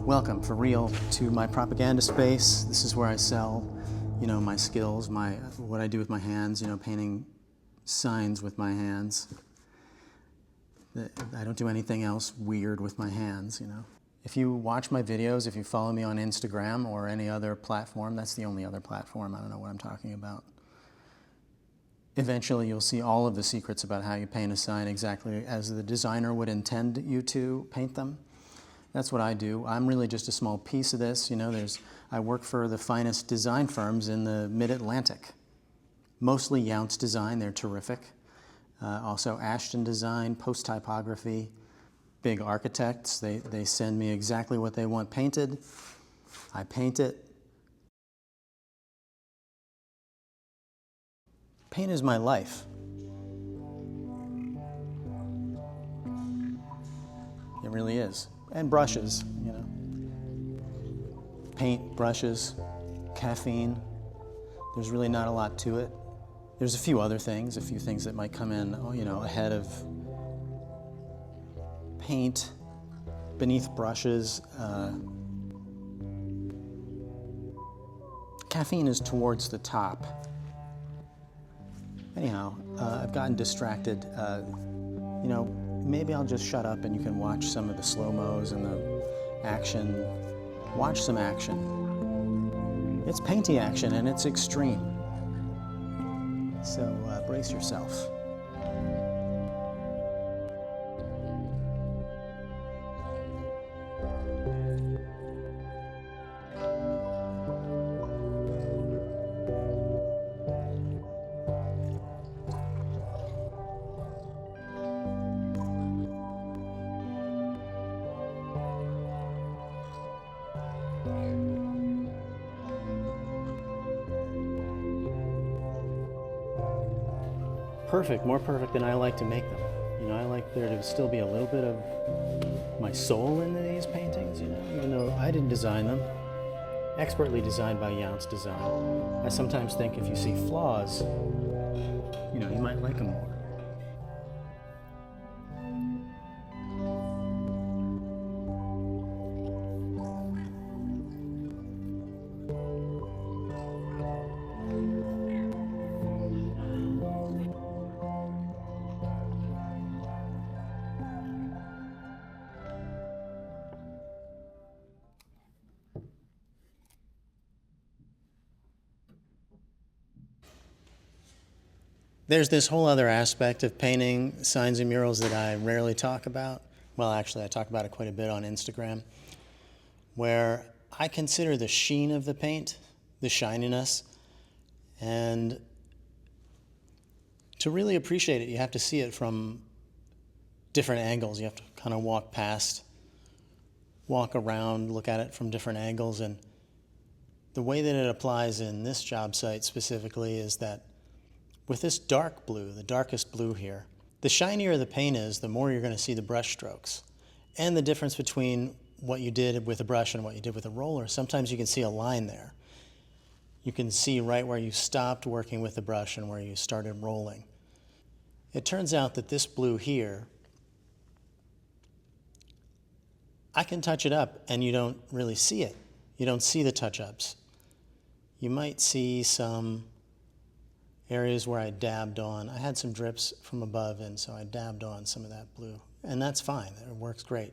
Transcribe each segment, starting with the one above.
Welcome, for real, to my propaganda space. This is where I sell, my skills, what I do with my hands, painting signs with my hands. I don't do anything else weird with my hands, If you watch my videos, if you follow me on Instagram or any other platform, that's the only other platform, I don't know what I'm talking about. Eventually you'll see all of the secrets about how you paint a sign exactly as the designer would intend you to paint them. That's what I do. I'm really just a small piece of this. I work for the finest design firms in the mid-Atlantic. Mostly Younts Design, they're terrific. Also Ashton Design, Post Typography, big architects. They send me exactly what they want painted. I paint it. Paint is my life. It really is. And brushes, Paint, brushes, caffeine. There's really not a lot to it. There's a few other things, a few things that might come in, ahead of paint, beneath brushes. Caffeine is towards the top. Anyhow, I've gotten distracted. Maybe I'll just shut up and you can watch some of the slow-mos and the action. Watch some action. It's painty action and it's extreme. So brace yourself. Perfect, more perfect than I like to make them. I like there to still be a little bit of my soul into these paintings, even though I didn't design them. Expertly designed by Younts Design. I sometimes think if you see flaws, you might like them more. There's this whole other aspect of painting signs and murals that I rarely talk about. Well, actually, I talk about it quite a bit on Instagram, where I consider the sheen of the paint, the shininess, and to really appreciate it, you have to see it from different angles. You have to kind of walk past, walk around, look at it from different angles, and the way that it applies in this job site specifically is that with this dark blue, the darkest blue here, the shinier the paint is, the more you're going to see the brush strokes. And the difference between what you did with a brush and what you did with a roller, sometimes you can see a line there. You can see right where you stopped working with the brush and where you started rolling. It turns out that this blue here, I can touch it up and you don't really see it. You don't see the touch-ups. You might see some areas where I dabbed on. I had some drips from above, and so I dabbed on some of that blue. And that's fine, it works great.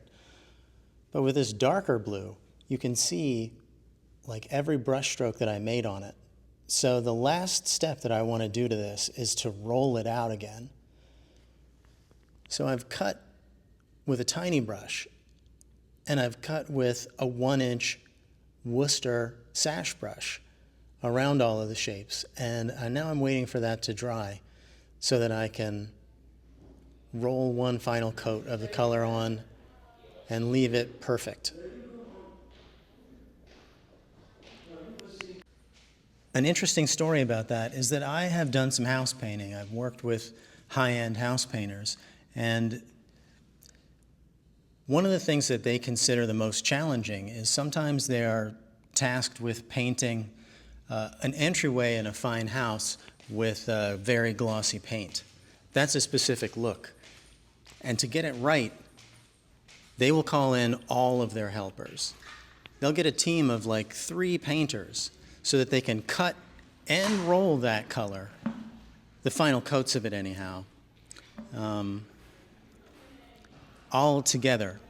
But with this darker blue, you can see like every brush stroke that I made on it. So the last step that I want to do to this is to roll it out again. So I've cut with a tiny brush, and I've cut with a 1-inch Worcester sash brush around all of the shapes, and now I'm waiting for that to dry so that I can roll one final coat of the color on and leave it perfect. An interesting story about that is that I have done some house painting. I've worked with high-end house painters, and one of the things that they consider the most challenging is sometimes they are tasked with painting an entryway in a fine house with very glossy paint. That's a specific look. And to get it right, they will call in all of their helpers. they'll get a team of like 3 painters so that they can cut and roll that color, the final coats of it anyhow, all together.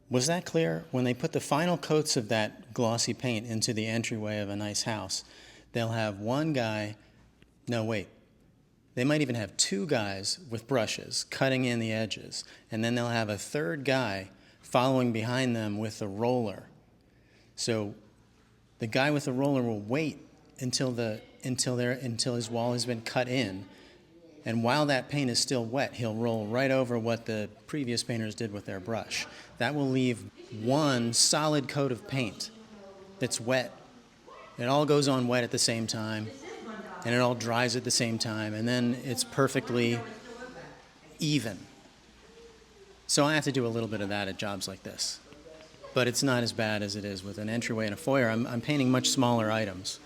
Was that clear? When they put the final coats of that glossy paint into the entryway of a nice house, they'll have one guy, no wait, they might even have 2 guys with brushes cutting in the edges, and then they'll have a 3rd guy following behind them with a roller. So the guy with the roller will wait until his wall has been cut in, and while that paint is still wet, he'll roll right over what the previous painters did with their brush. That will leave one solid coat of paint that's wet. It all goes on wet at the same time, and it all dries at the same time, and then it's perfectly even. So I have to do a little bit of that at jobs like this. But it's not as bad as it is with an entryway and a foyer. I'm painting much smaller items.